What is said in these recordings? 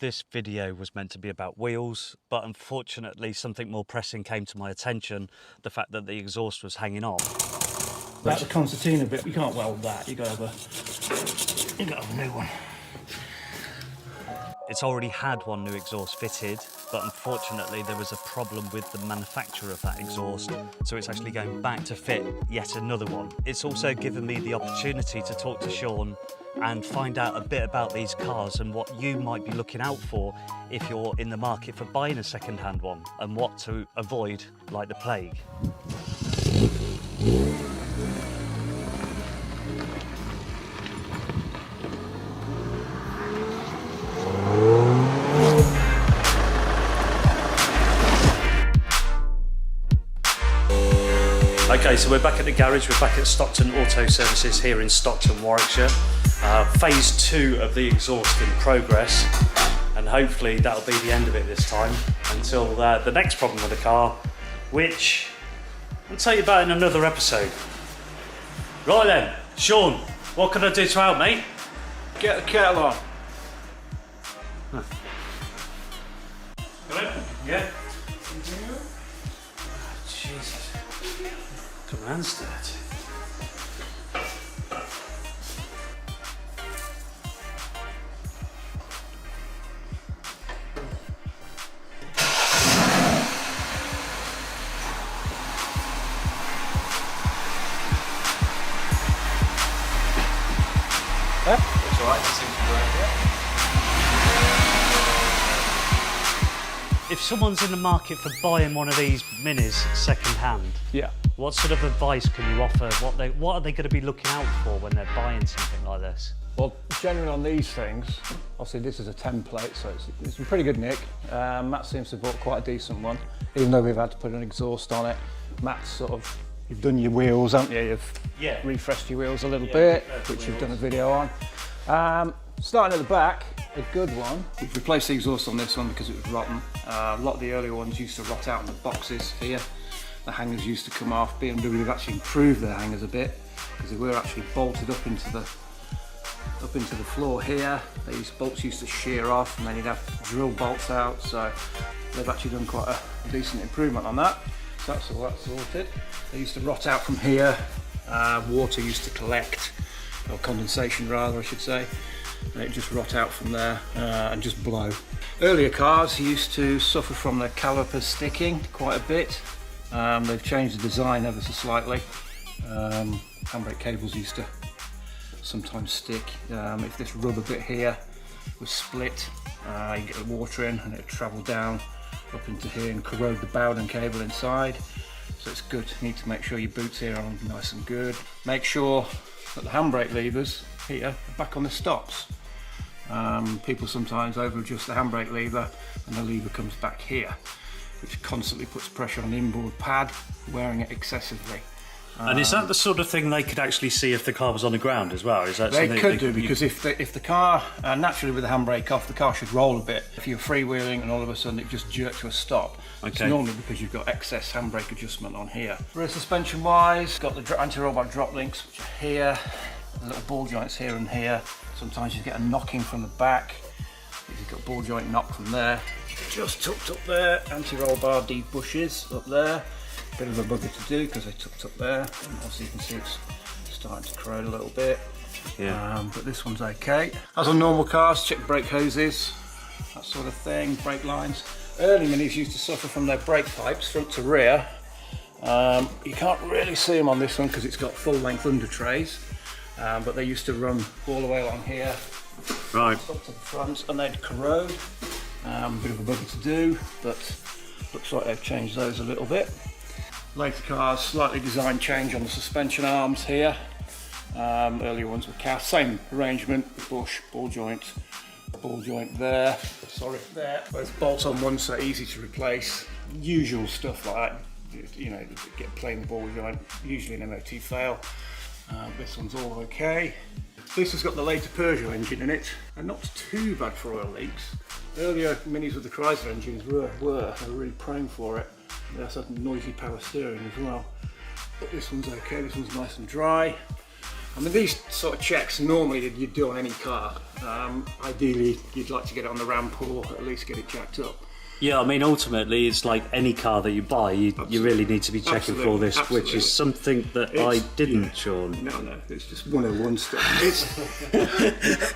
This video was meant to be about wheels, but unfortunately something more pressing came to my attention, the fact that the exhaust was hanging off. That's the concertina bit, you can't weld that, you gotta have a new one. It's already had one new exhaust fitted, but unfortunately there was a problem with the manufacturer of that exhaust, so it's actually going back to fit yet another one. It's also given me the opportunity to talk to Shaun and find out a bit about these cars and what you might be looking out for if you're in the market for buying a second-hand one, and what to avoid like the plague. Okay, so we're back at the garage, we're back at Stockton Auto Services here in Stockton, Warwickshire. Phase 2 of the exhaust in progress, and hopefully that'll be the end of it this time, until the next problem with the car, which I'll tell you about in another episode. Right then, Shaun, what can I do to help, mate? Get the kettle on. Got it? Yeah? Jesus. Got my hands dirty. That's alright, that seems to work, yeah. If someone's in the market for buying one of these minis second hand, Yeah. what sort of advice can you offer? What are they going to be looking out for when they're buying something like this? Well, generally on these things, obviously this is a template, so it's in pretty good nick. Matt seems to have bought quite a decent one, even though we've had to put an exhaust on it. Matt's sort of, you've done your wheels, haven't you? You've refreshed your wheels a little bit, which you've done a video on. Starting at the back, a good one. We've replaced the exhaust on this one because it was rotten. A lot of the earlier ones used to rot out in the boxes here. The hangers used to come off. BMW have actually improved their hangers a bit because they were actually bolted up into the floor here. These bolts used to shear off, and then you'd have drill bolts out. So they've actually done quite a decent improvement on that. So that's all that sorted. They used to rot out from here. Water used to collect, or condensation rather, I should say. And it just rot out from there and just blow. Earlier cars used to suffer from the calipers sticking quite a bit. They've changed the design ever so slightly. Handbrake cables used to sometimes stick. If this rubber bit here was split, you get the water in and it would travel down up into here and corrode the Bowden cable inside. So it's good. You need to make sure your boots here are nice and good. Make sure that the handbrake levers here are back on the stops. People sometimes over adjust the handbrake lever and the lever comes back here, which constantly puts pressure on the inboard pad, wearing it excessively. And is that the sort of thing they could actually see if the car was on the ground as well? Is that they could do, because if the car, naturally with the handbrake off, the car should roll a bit. If you're freewheeling and all of a sudden it just jerks to a stop, it's normally because you've got excess handbrake adjustment on here. Rear suspension wise, got the anti-roll bar drop links, which are here, the little ball joints here and here. Sometimes you get a knocking from the back. You've got ball joint knock from there. Just tucked up there, anti-roll bar deep bushes up there. Bit of a bugger to do because they tucked up there. And obviously you can see it's starting to corrode a little bit. Yeah. But this one's okay. As on normal cars, check brake hoses, that sort of thing, brake lines. Early minis used to suffer from their brake pipes, front to rear. You can't really see them on this one because it's got full length under trays. But they used to run all the way along here, right up to the front, and they'd corrode. Bit of a bugger to do, but looks like they've changed those a little bit. Later cars, slightly design change on the suspension arms here. Earlier ones were cast, same arrangement, bush, ball joint there, there. Both bolts on one, so easy to replace. Usual stuff like that, you know, get plain ball joint, usually an MOT fail. This one's all okay. This has got the later Peugeot engine in it, and not too bad for oil leaks. Earlier minis with the Chrysler engines were really prone for it. They also had noisy power steering as well. But this one's okay, this one's nice and dry. I mean, these sort of checks normally you'd do on any car. Ideally, you'd like to get it on the ramp or at least get it jacked up. Yeah, I mean, ultimately, it's like any car that you buy, you really need to be checking for this, which is something that I didn't, Sean. No, it's just 101 stuff.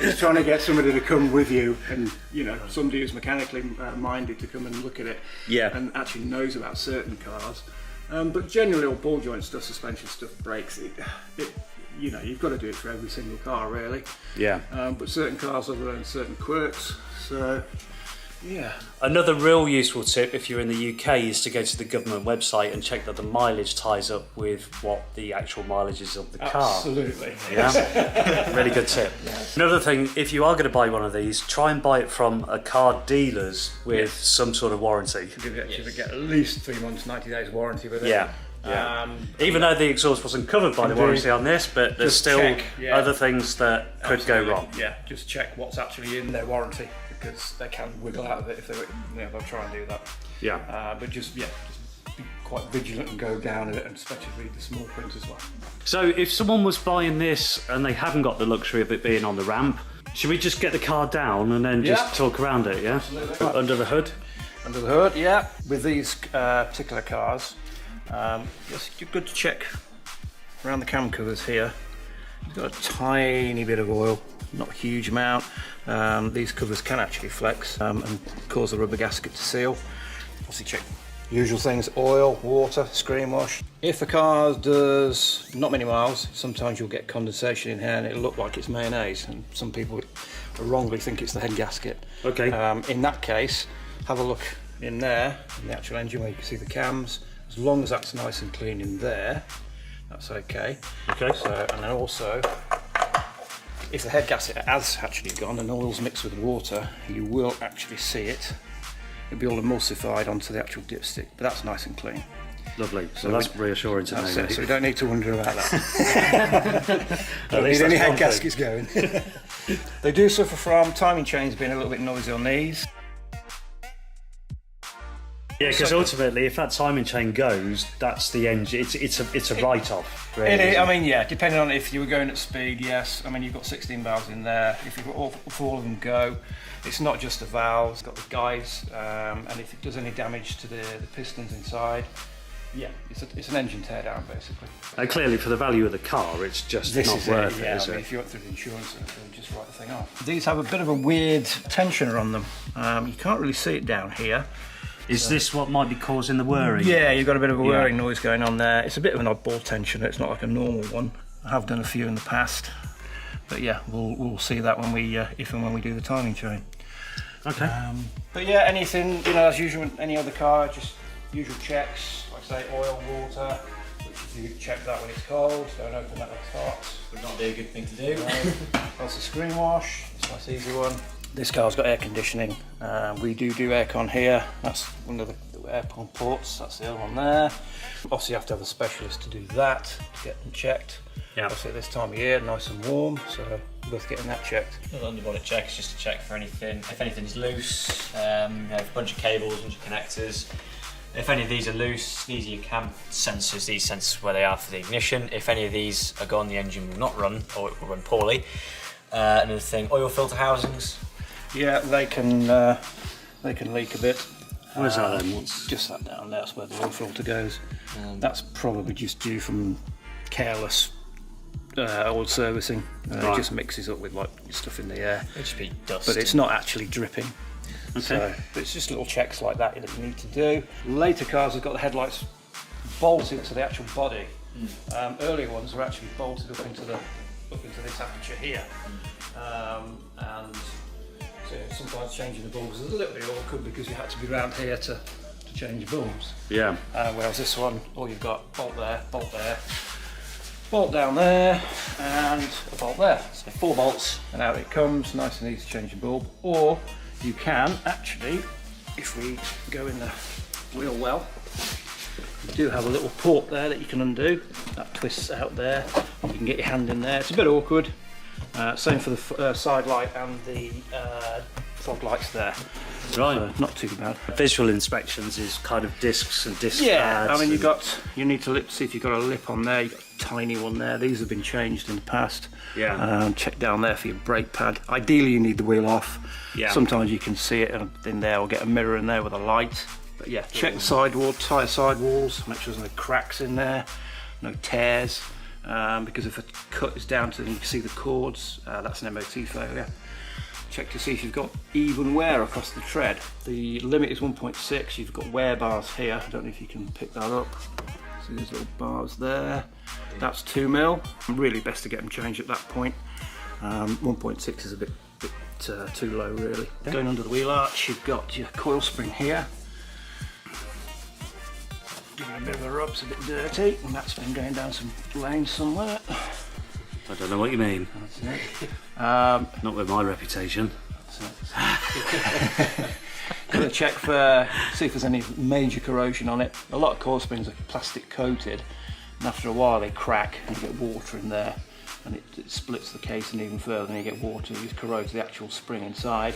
It's trying to get somebody to come with you and, you know, somebody who's mechanically minded to come and look at it and actually knows about certain cars. But generally, all ball joint stuff, suspension stuff, brakes, you know, you've got to do it for every single car, really. Yeah. But certain cars have their own certain quirks, so... Yeah. Another real useful tip if you're in the UK is to go to the government website and check that the mileage ties up with what the actual mileage is of the car. Absolutely. Yeah. Really good tip. Yes. Another thing, if you are going to buy one of these, try and buy it from a car dealer's with some sort of warranty. You get at least 3 months, 90 days warranty with it. Yeah. Even though the exhaust wasn't covered by the warranty on this, but there's still other things that could go wrong. Yeah, just check what's actually in their warranty, because they can wiggle out of it if they'll try and do that. Yeah. But just be quite vigilant and go down it, and especially read the small print as well. So if someone was buying this and they haven't got the luxury of it being on the ramp, should we just get the car down and then just talk around it, yeah? Absolutely. Under the hood? Under the hood, yeah. With these particular cars, you're good to check around the cam covers here. It's got a tiny bit of oil, not a huge amount. These covers can actually flex and cause the rubber gasket to seal. Obviously check usual things: oil, water, screen wash. If a car does not many miles, sometimes you'll get condensation in here and it'll look like it's mayonnaise, and some people wrongly think it's the head gasket. Okay. In that case, have a look in there, in the actual engine where you can see the cams. As long as that's nice and clean in there, that's okay. Okay. So, and then also, if the head gasket has actually gone and oil's mixed with water, you will actually see it. It'll be all emulsified onto the actual dipstick, but that's nice and clean. Lovely. So that's reassuring to know. So we don't need to wonder about that. Don't need any head gaskets going. They do suffer from timing chains being a little bit noisy on these. Yeah, because ultimately, if that timing chain goes, that's the engine. It's a write-off. Really, it is, I mean, yeah, depending on if you were going at speed, yes. I mean, you've got 16 valves in there. If all of them go, it's not just the valves. It's got the guides, and if it does any damage to the pistons inside, yeah, it's an engine teardown basically. Clearly, for the value of the car, it's just not worth it, yeah, is I mean, it? if you went through the insurance, they'll just write the thing off. These have a bit of a weird tensioner on them. You can't really see it down here. Is this what might be causing the whirring? Yeah, you've got a bit of a whirring noise going on there. It's a bit of an oddball tensioner. It's not like a normal one. I have done a few in the past, but yeah, we'll see that when we if and when we do the timing chain. Okay. But yeah, anything, you know, as usual in any other car, just usual checks. Like I say, oil, water. Which you check that when it's cold. Don't open that when it's hot. Would not be a good thing to do. That's a screen wash. It's a nice easy one. This car's got air conditioning. We do aircon here. That's one of the aircon ports. That's the other one there. Obviously, you have to have a specialist to do that, to get them checked. Yeah. Obviously, at this time of year, nice and warm, so worth getting that checked. The underbody check is just to check for anything. If anything's loose, you have a bunch of cables, a bunch of connectors. If any of these are loose, these are your cam sensors. These sensors where they are for the ignition. If any of these are gone, the engine will not run, or it will run poorly. Another thing, oil filter housings. Yeah, they can leak a bit. Where's that then? What's... Just that down there, that's where the oil filter goes. That's probably just due from careless oil servicing. It just mixes up with like stuff in the air. It'll just be dust. But it's not actually dripping. Okay. So it's just little checks like that you need to do. Later cars have got the headlights bolted to the actual body. Earlier ones were actually bolted up into this aperture here. And so sometimes changing the bulbs is a little bit awkward because you had to be round here to change bulbs. Yeah. Whereas this one, all you've got, bolt there, bolt down there, and a bolt there. So 4 bolts, and out it comes, nice and easy to change the bulb. Or you can actually, if we go in the wheel well, you do have a little port there that you can undo. That twists out there. You can get your hand in there. It's a bit awkward. Same for the side light and the fog lights there. Right. So not too bad. Visual inspections is kind of discs and disc Yeah, pads. I mean you need to see if you've got a lip on there. You've got a tiny one there. These have been changed in the past. Yeah. Check down there for your brake pad. Ideally you need the wheel off. Yeah. Sometimes you can see it in there, or get a mirror in there with a light. But yeah, check the sidewall, tyre sidewalls, make sure there's no cracks in there, no tears. Because if a cut is down to, you can see the cords, that's an MOT failure. Check to see if you've got even wear across the tread. The limit is 1.6, you've got wear bars here. I don't know if you can pick that up. See those little bars there. That's 2 mil. Really best to get them changed at that point. 1.6 is a bit too low really. Yeah. Going under the wheel arch, you've got your coil spring here. Give it a bit of a rub, it's a bit dirty, and that's been going down some lane somewhere. I don't know what you mean. That's it. Not with my reputation. Got to check for, see if there's any major corrosion on it. A lot of coil springs are plastic coated, and after a while they crack and you get water in there, and it splits the casing even further, and you get water, it corrodes the actual spring inside.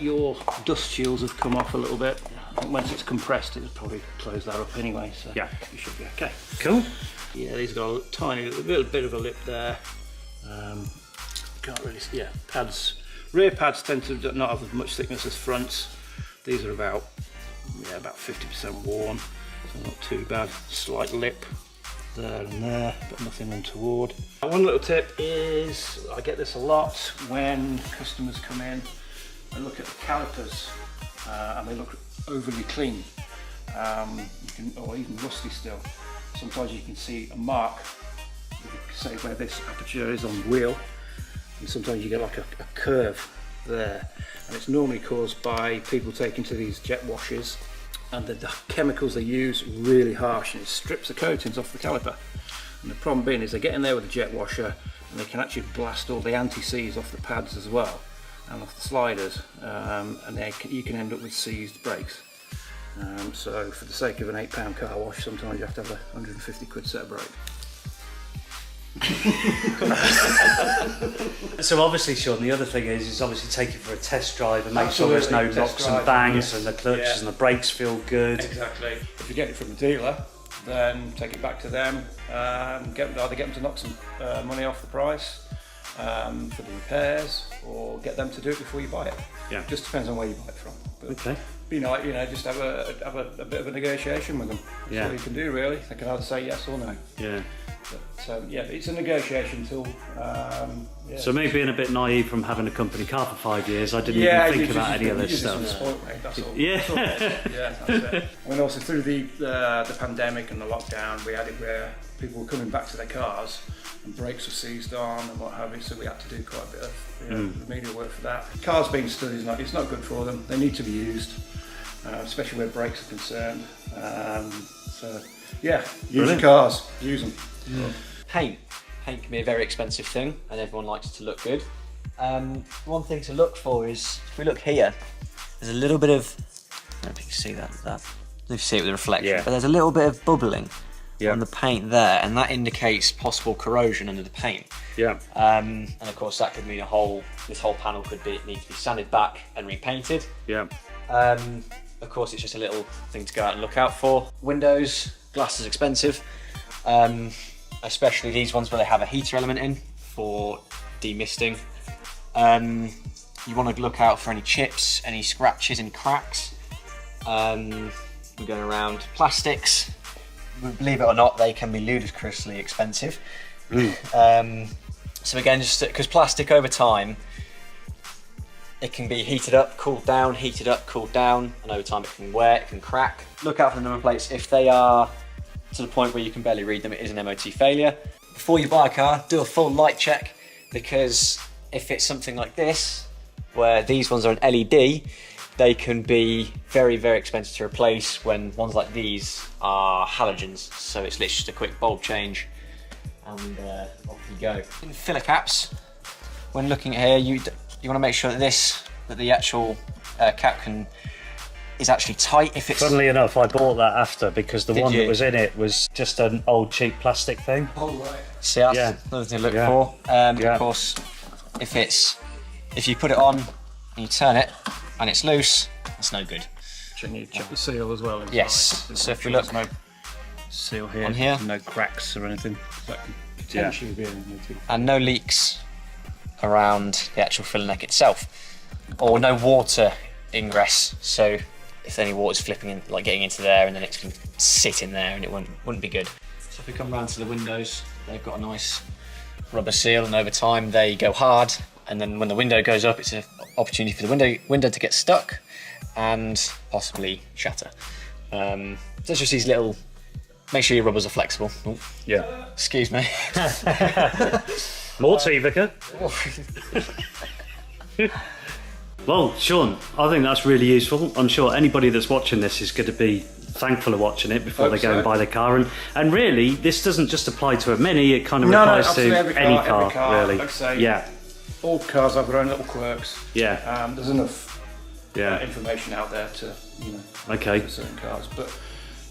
Your dust shields have come off a little bit. I think once it's compressed, it'll probably close that up anyway, so Yeah. you should be okay. Cool. Yeah, these have got a tiny little bit of a lip there. Can't really see, yeah, pads. Rear pads tend to not have as much thickness as fronts. These are about 50% worn, so not too bad. Slight lip there and there, but nothing untoward. One little tip is, I get this a lot when customers come in and look at the calipers and they look overly clean, or even rusty still. Sometimes you can see a mark, say where this aperture is on the wheel, and sometimes you get like a curve there, and it's normally caused by people taking to these jet washers, and the chemicals they use really harsh, and it strips the coatings off the caliper. And the problem being is they get in there with a jet washer and they can actually blast all the anti-seize off the pads as well, and off the sliders, and you can end up with seized brakes. So for the sake of an £8 car wash, sometimes you have to have a 150 quid set of brake. So obviously, Sean, the other thing is obviously take it for a test drive and make Absolutely. sure there's no Test knocks drive, and bangs, yes. and the clutches Yeah. and the brakes feel good. Exactly. If you get it from the dealer, then take it back to them, either get them to knock some money off the price for the repairs, or get them to do it before you buy it. Yeah. Just depends on where you buy it from. But Okay. just have a bit of a negotiation with them. That's Yeah. all you can do really. They can either say yes or no. Yeah. But yeah, it's a negotiation tool. Yeah. So me being a bit naive from having a company car for 5 years, I didn't Yeah, even you think about any of this just stuff. been spoiled, mate, that's all. Yeah. That's all it is. Yeah, that's it. I mean, also through the pandemic and the lockdown, we had it where people were coming back to their cars and brakes were seized on and what have you, so we had to do quite a bit of remedial work for that. Cars being stood it's not good for them. They need to be used, especially where brakes are concerned. So yeah, use your cars, use them. Paint can be a very expensive thing, and everyone likes it to look good. One thing to look for is, if we look here, there's a little bit of, I don't know if you can see that. I don't know if you see it with the reflection, Yeah. but there's a little bit of bubbling Yeah. on the paint there, and that indicates possible corrosion under the paint. Yeah. And of course that could mean this whole panel could need to be sanded back and repainted. Yeah. Of course, it's just a little thing to go out and look out for. Windows, glass is expensive, especially these ones where they have a heater element in for demisting. You want to look out for any chips, any scratches, any cracks. We're going around plastics. Believe it or not, they can be ludicrously expensive. So again, just because plastic over time, it can be heated up, cooled down, heated up, cooled down, and over time it can wear, it can crack. Look out for the number plates. If they are to the point where you can barely read them, it is an MOT failure. Before you buy a car, do a full light check, because if it's something like this, where these ones are an LED, they can be very, very expensive to replace, when ones like these are halogens. So it's literally just a quick bulb change and off you go. In filler caps, when looking at here, you want to make sure that the actual cap is actually tight. If it's Funnily enough, I bought that after, because the Did one you? that was in it was just an old cheap plastic thing. Oh right. See, that's Yeah. another thing to look Yeah. for. Yeah. Of course, if you put it on and you turn it, and it's loose, that's no good. You check the seal as well. Inside. Yes, so if we look there's no seal here, on here, no cracks or anything. That could potentially be anything. and no leaks around the actual filler neck itself, or no water ingress. So if any water's flipping in, like getting into there, and then it's going to sit in there, and it wouldn't be good. So if we come round to the windows, they've got a nice rubber seal, and over time they go hard. And then when the window goes up, it's an opportunity for the window to get stuck and possibly shatter. So it's just these little. Make sure your rubbers are flexible. Oh, Yeah. excuse me. More tea, Vicar. Well, Shaun, I think that's really useful. I'm sure anybody that's watching this is going to be thankful of watching it before they go and buy their car. And really, this doesn't just apply to a Mini, it kind of applies to any car, really. Like I say, yeah. All cars have their own little quirks. Yeah. There's enough Yeah. information out there to, Okay. for certain cars. But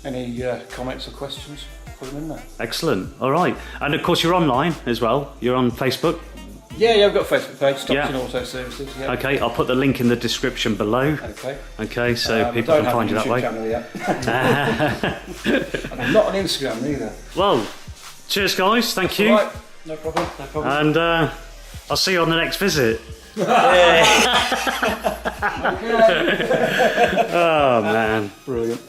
any comments or questions, put them in there. Excellent. All right. And of course, you're online as well. You're on Facebook. Yeah, I've got a Facebook page, Stocks Yeah. and Auto Services. Yeah. Okay, I'll put the link in the description below. Okay. Okay, so I people don't can find you have that a way. YouTube channel yet. And I'm not on Instagram either. Well, cheers, guys. Thank you. All right. No problem. No problem. And I'll see you on the next visit. Oh, man. Brilliant.